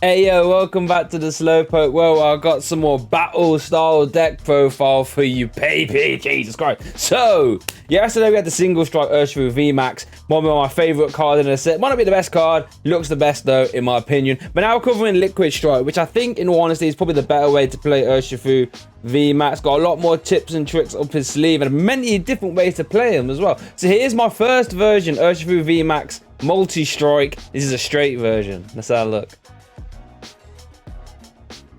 Hey yo, welcome back to the Slowpoke. Well, I got some more battle style deck profile for you, baby. Jesus Christ. So, yesterday we had the single strike Urshifu VMAX, one of my favorite cards in the set. Might not be the best card, looks the best though, in my opinion. But now we're covering Liquid Strike, which I think, in all honesty, is probably the better way to play Urshifu VMAX. Got a lot more tips and tricks up his sleeve and many different ways to play him as well. So here's my first version, Urshifu VMAX multi-strike. This is a straight version. Let's have a look.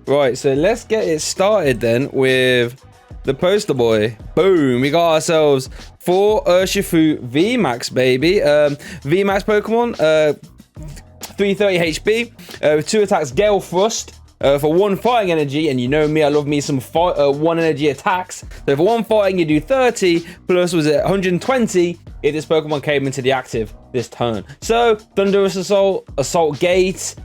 Right, so let's get it started then with the poster boy. Boom, we got ourselves 4 Urshifu VMAX, baby. VMAX Pokemon, 330 HP, with 2 attacks, Gale Thrust, for 1 fighting energy, and you know me, I love me some 1 energy attacks. So for 1 fighting, you do 30, plus was it 120 if this Pokemon came into the active this turn. So, Thunderous Assault, Assault Gate,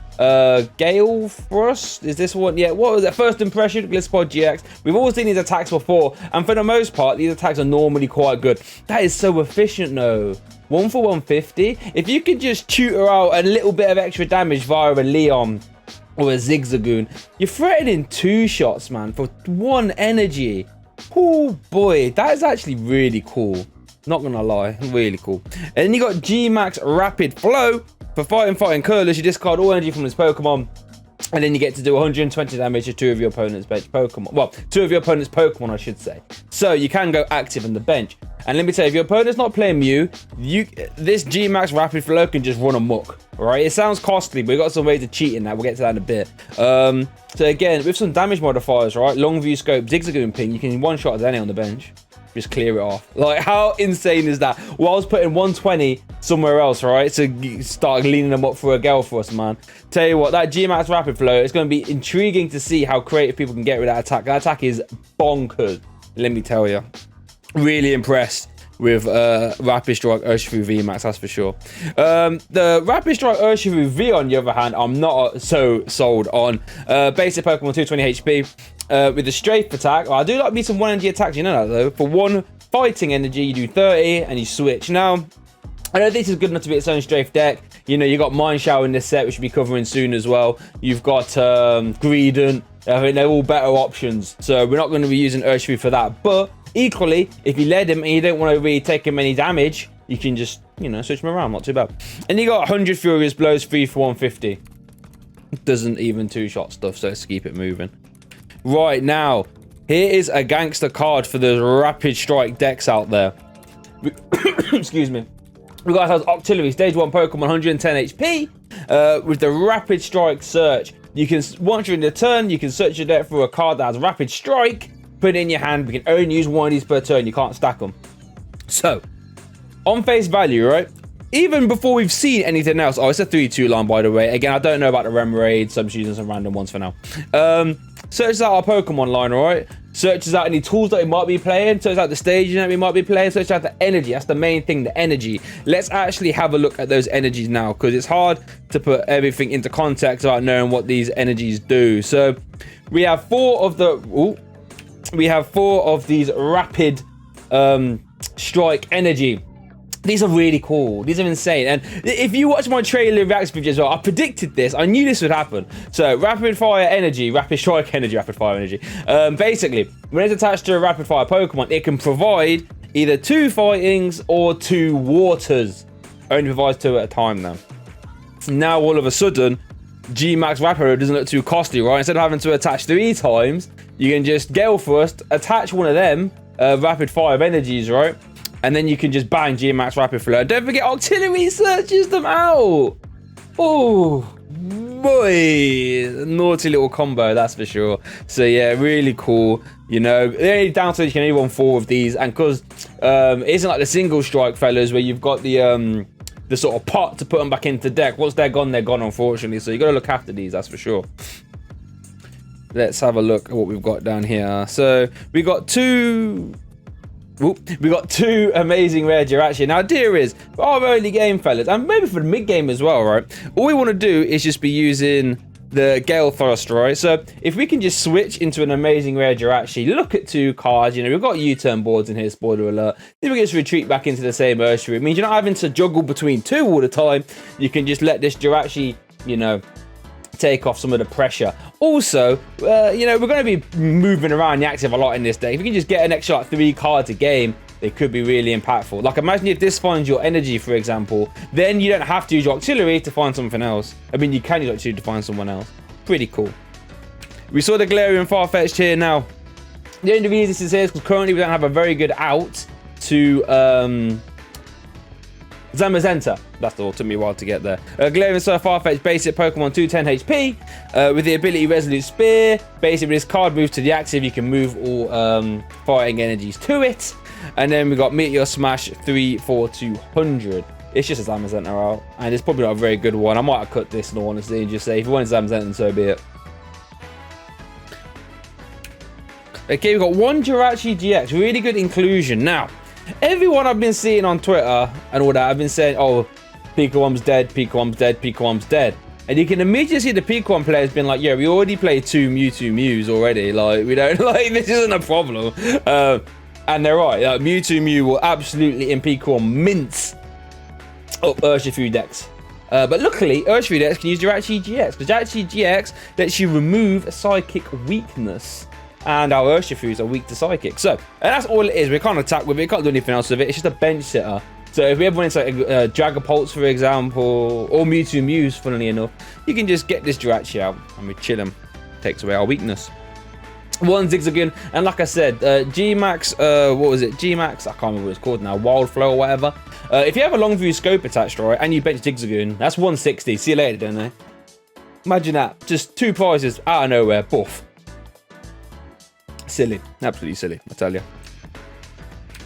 Gale Thrust, is this one? Yeah, what was that? First Impression, Glisspod GX. We've all seen these attacks before, and for the most part, these attacks are normally quite good. That is so efficient though. 1 for 150. If you could just tutor out a little bit of extra damage via a Leon or a Zigzagoon, you're threatening 2 shots, man, for 1 energy. Oh boy, that is actually really cool. Not gonna lie, really cool. And then you got G-Max Rapid Flow. For fighting curlers, you discard all energy from this Pokemon, and then you get to do 120 damage to 2 of your opponent's bench Pokemon. Well, 2 of your opponent's Pokemon, I should say. So you can go active on the bench. And let me tell you, if your opponent's not playing Mew, this G-Max Rapid Flow can just run amok. Alright, it sounds costly, but we've got some ways to cheat in that. We'll get to that in a bit. So again, with some damage modifiers, right? Long View Scope, Zigzagoon Ping, you can one-shot any on the bench. Just clear it off. Like, how insane is that? Well, I was putting 120 somewhere else, right? To start leaning them up for a Gale for us, man. Tell you what, that G-Max Rapid Flow, it's going to be intriguing to see how creative people can get with that attack. That attack is bonkers, let me tell you. Really impressed with Rapid Strike Urshifu VMAX, that's for sure. The Rapid Strike Urshifu V, on the other hand, I'm not so sold on. Basic Pokemon, 220 HP. With the Strafe attack, I do like me some 1 energy attacks, you know that though. For 1 fighting energy, you do 30 and you switch. Now, I know this is good enough to be its own Strafe deck. You know, you got Mind Shower in this set, which we'll be covering soon as well. You've got Greedent. I think they're all better options. So we're not going to be using Urshifu for that. But equally, if you led him and you don't want to really take him any damage, you can just, you know, switch him around. Not too bad. And you got 100 Furious Blows, 3 for 150. Doesn't even 2-shot stuff, so let's keep it moving. Right, now, here is a gangster card for the Rapid Strike decks out there. Excuse me. We got ourselves Octillery, Stage 1 Pokemon, 110 HP. With the Rapid Strike search, you can, once you're in the turn, you can search your deck for a card that has Rapid Strike, put it in your hand. We can only use 1 of these per turn. You can't stack them. So, on face value, right? Even before we've seen anything else. Oh, it's a 3-2 line, by the way. Again, I don't know about the Rem Raid, so I'm just using some random ones for now. Searches out our Pokemon line, alright? Searches out any tools that we might be playing. Searches out the staging that we might be playing. Searches out the energy. That's the main thing, the energy. Let's actually have a look at those energies now, because it's hard to put everything into context without knowing what these energies do. So, we have 4 of the... Ooh, we have 4 of these Rapid Strike energy. These are really cool. These are insane. And if you watch my trailer reaction video as well, I predicted this. I knew this would happen. So, Rapid Fire Energy, Rapid Strike Energy, Rapid Fire Energy. Basically, when it's attached to a Rapid Fire Pokemon, it can provide either 2 fightings or 2 waters. Only provides 2 at a time now. Now, all of a sudden, G-Max Rapid doesn't look too costly, right? Instead of having to attach 3 times, you can just Gale Thrust, attach one of them, Rapid Fire energies, right? And then you can just bang G-Max Rapid Flow. Don't forget, Octillery searches them out. Oh, boy. Naughty little combo, that's for sure. So, yeah, really cool. You know, the only downside you can only run 4 of these. And because it isn't like the single strike, fellas, where you've got the sort of pot to put them back into deck. Once they're gone, unfortunately. So, you got to look after these, that's for sure. Let's have a look at what we've got down here. So, we got 2... we got 2 amazing rare Jirachi. Now, dear is, for our early game, fellas, and maybe for the mid game as well, right? All we want to do is just be using the Gale Thrust, right? So, if we can just switch into an amazing rare Jirachi, look at 2 cards, you know, we've got U-turn boards in here, spoiler alert. Then we can just retreat back into the same Urshifu. It means you're not having to juggle between 2 all the time. You can just let this Jirachi, you know, take off some of the pressure. Also, you know, we're going to be moving around the active a lot in this deck. If you can just get an extra like 3 cards a game, they could be really impactful. Like, imagine if this finds your energy, for example, then you don't have to use your auxiliary to find something else. I mean, you can use auxiliary to find someone else. Pretty cool. We saw the Galarian Farfetch'd here now. The only reason this is here is because currently we don't have a very good out to Zamazenta. That's all, took me a while to get there. Galarian Surf Farfetch'd basic Pokemon 210 HP with the ability Resolute Spear. Basically, when this card moves to the active, you can move all fighting energies to it. And then we got Meteor Smash 3 for 200. It's just a Zamazenta out, and it's probably not a very good one. I might have cut this in all honesty and just say, if you want Zamazenta, then so be it. Okay, we've got one Jirachi GX, really good inclusion. Now, everyone I've been seeing on Twitter and all that, I've been saying, oh, Pikachu's dead, Pikachu's dead, Pikachu's dead. And you can immediately see the Pikachu players being like, yeah, we already played 2 Mewtwo Mews already. Like, we don't, like, this isn't a problem. And they're right, Mewtwo Mew will absolutely in Pikachu mince up Urshifu decks. But luckily, Urshifu decks can use Jirachi GX, because Jirachi GX lets you remove Psychic weakness. And our Urshifus are weak to Psychic. So, and that's all it is. We can't attack with it. We can't do anything else with it. It's just a bench sitter. So if we ever want to like Dragapults, for example, or Mewtwo Mews, funnily enough, you can just get this Jirachi out and we chill him. Takes away our weakness. One Zigzagoon, and like I said, G-Max, what was it? G-Max, I can't remember what it's called now, Wild Flow or whatever. If you have a long view scope attached, right, and you bench Zigzagoon, that's 160. See you later, don't they? Imagine that. Just 2 prizes out of nowhere. Boof. Silly. Absolutely silly, I tell you.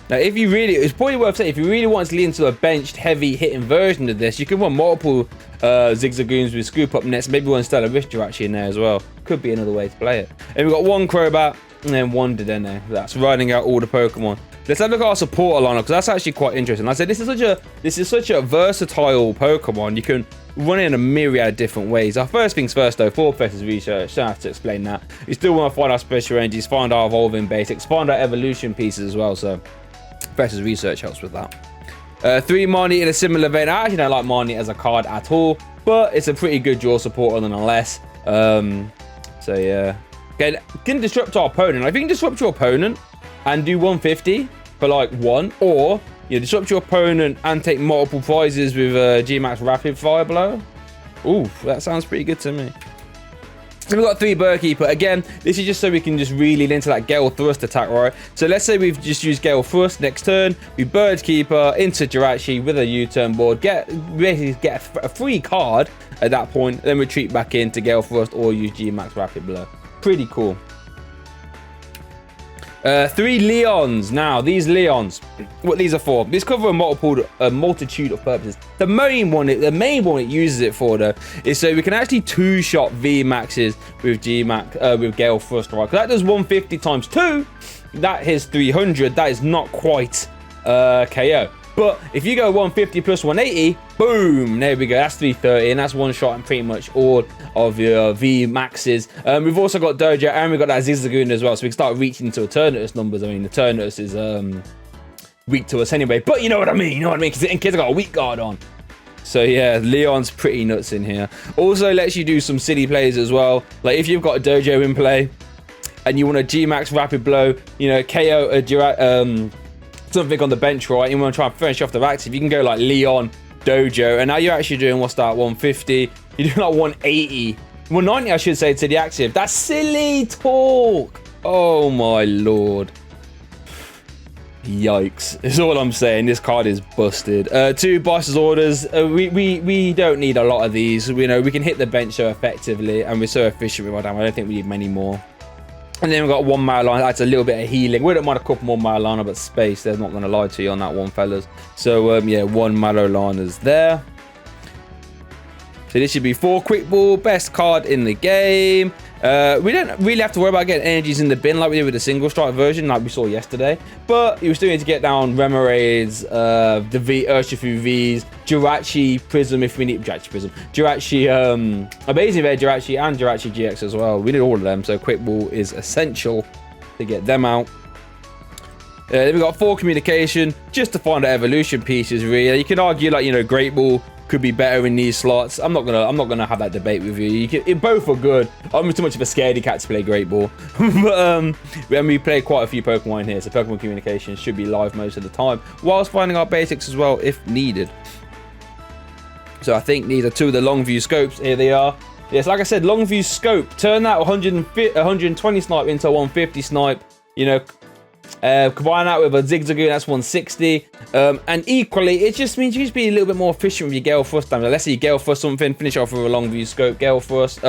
Now, if you really, it's probably worth saying, if you really want to lean into a benched, heavy hitting version of this, you can run multiple Zigzagoons with Scoop Up Nets, maybe one Stellar Rift Jirachi in there as well. Could be another way to play it. And we've got one Crobat and then one Dedenne. That's riding out all the Pokemon. Let's have a look at our supporter lineup, because that's actually quite interesting. Like I said, this is such a versatile Pokemon. You can run it in a myriad of different ways. Our first things first though, for Professor's research, don't have to explain that. We still want to find our special energies, find our evolving basics, find our evolution pieces as well. So Professor's research helps with that. 3 Marnie in a similar vein. I actually don't like Marnie as a card at all, but it's a pretty good draw supporter nonetheless. So yeah. Okay, can disrupt our opponent. Like, if you can disrupt your opponent and do 150 for like 1, or you know, disrupt your opponent and take multiple prizes with G-Max Rapid Fire Blow. Ooh, that sounds pretty good to me. So we've got 3 Burkeeper. Again, this is just so we can just really into that Gale Thrust attack, right? So let's say we've just used Gale Thrust next turn. We Birdkeeper into Jirachi with a U-turn board. Basically get a free card at that point. Then retreat back into Gale Thrust or use G-Max Rapid Blow. Pretty cool. 3 Leons. Now, these Leons, what these are for? These cover a multitude of purposes. The main one it uses it for, though, is so we can actually 2-shot VMAXs with G-Max, with Gale Thrust, right? Because that does 150 times 2. That hits 300. That is not quite KO. But if you go 150 plus 180, boom, there we go. That's 330, and that's one shot and pretty much all of your V maxes. We've also got Dojo, and we've got that Zigzagoon as well, so we can start reaching into Eternatus numbers. I mean, the Eternatus is weak to us anyway, but you know what I mean. You know what I mean? Because in case I got a weak guard on. So yeah, Leon's pretty nuts in here. Also lets you do some silly plays as well. Like if you've got a Dojo in play and you want a G-Max Rapid Blow, you know, KO a something on the bench, right? You want to try and finish off the active, you can go like Leon, Dojo, and now you're actually doing, what's that, 150? You're doing like 180, 190 I should say, to the active. That's silly talk. Oh my lord. Yikes, is all I'm saying. This card is busted. 2 Boss's Orders. We don't need a lot of these. You know, we can hit the bench so effectively, and we're so efficient with our damage. I don't think we need many more. And then we've got 1 Marlana. That's a little bit of healing. We don't mind a couple more Marlana, but space, they're not going to lie to you on that one, fellas. So, yeah, 1 Marlana's there. So this should be 4 Quick Ball. Best card in the game. We don't really have to worry about getting energies in the bin like we did with the single strike version, like we saw yesterday. But you still need to get down Remoraid's, the Urshifu V's, Jirachi Prism if we need Jirachi Prism, Jirachi Amazing Red Jirachi, and Jirachi GX as well. We need all of them, so Quick Ball is essential to get them out. Then we got 4 Communication, just to find the evolution pieces. Really, you can argue like, you know, Great Ball could be better in these slots. I'm not gonna have that debate with you. Both are good. I'm too much of a scaredy cat to play Great Ball. But we play quite a few Pokemon in here, so Pokemon communication should be live most of the time, whilst finding out basics as well if needed. So I think these are two of the long view scopes. Here they are. Yes, like I said, long view scope. Turn that 120 snipe into a 150 snipe. You know, combine that with a Zigzagoon, that's 160. And equally, it just means you just be a little bit more efficient with your Gale Thrust damage. Let's say you Gale Thrust something, finish off with a long view scope, Gale Thrust,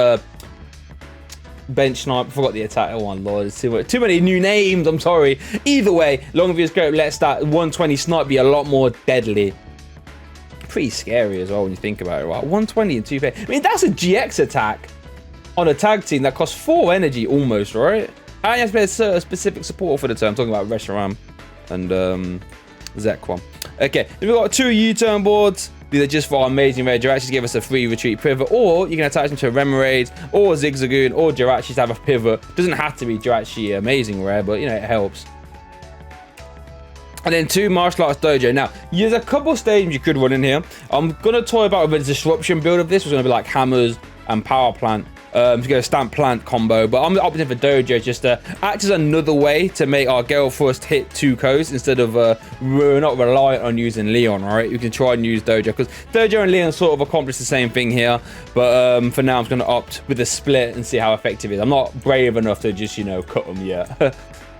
bench snipe. I forgot the attack. Oh my lord, it's too many new names. I'm sorry. Either way, long view scope lets that 120 snipe be a lot more deadly. Pretty scary as well when you think about it, right? 120 and 2 pay. I mean, that's a GX attack on a tag team that costs 4 energy almost, right? And you have to be a specific supporter for the turn. I'm talking about Reshiram and Zekrom. Okay, we've got 2 U-turn boards. These are just for our amazing rare Jirachi to give us a free retreat pivot, or you can attach them to a Remoraid or a Zigzagoon or Jirachi to have a pivot. Doesn't have to be Jirachi amazing rare, but you know, it helps. And then 2 martial arts dojo. Now, there's a couple of stadiums you could run in here. I'm gonna toy about with a disruption build of this. It's gonna be like hammers and power plant. To go stamp plant combo, but I'm opting for dojo just to act as another way to make our Gale Thrust hit 2 codes instead of we're not reliant on using Leon, right? You can try and use dojo because dojo and Leon sort of accomplish the same thing here, but for now I'm just going to opt with a split and see how effective it is. I'm not brave enough to just, you know, cut them yet. And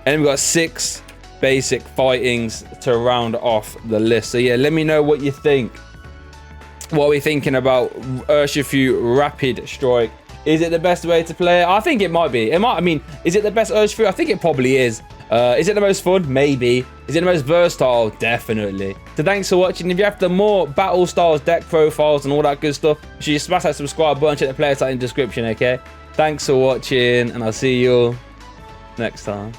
then we've got 6 basic fightings to round off the list. So yeah, let me know what you think. What are we thinking about Urshifu Rapid Strike? Is it the best way to play it? I think it might be. I mean, is it the best Urshifu? I think it probably is. Is it the most fun? Maybe. Is it the most versatile? Definitely. So thanks for watching. If you have the more battle styles, deck profiles, and all that good stuff, make sure you smash that subscribe button, check the player site in the description, okay? Thanks for watching, and I'll see you all next time.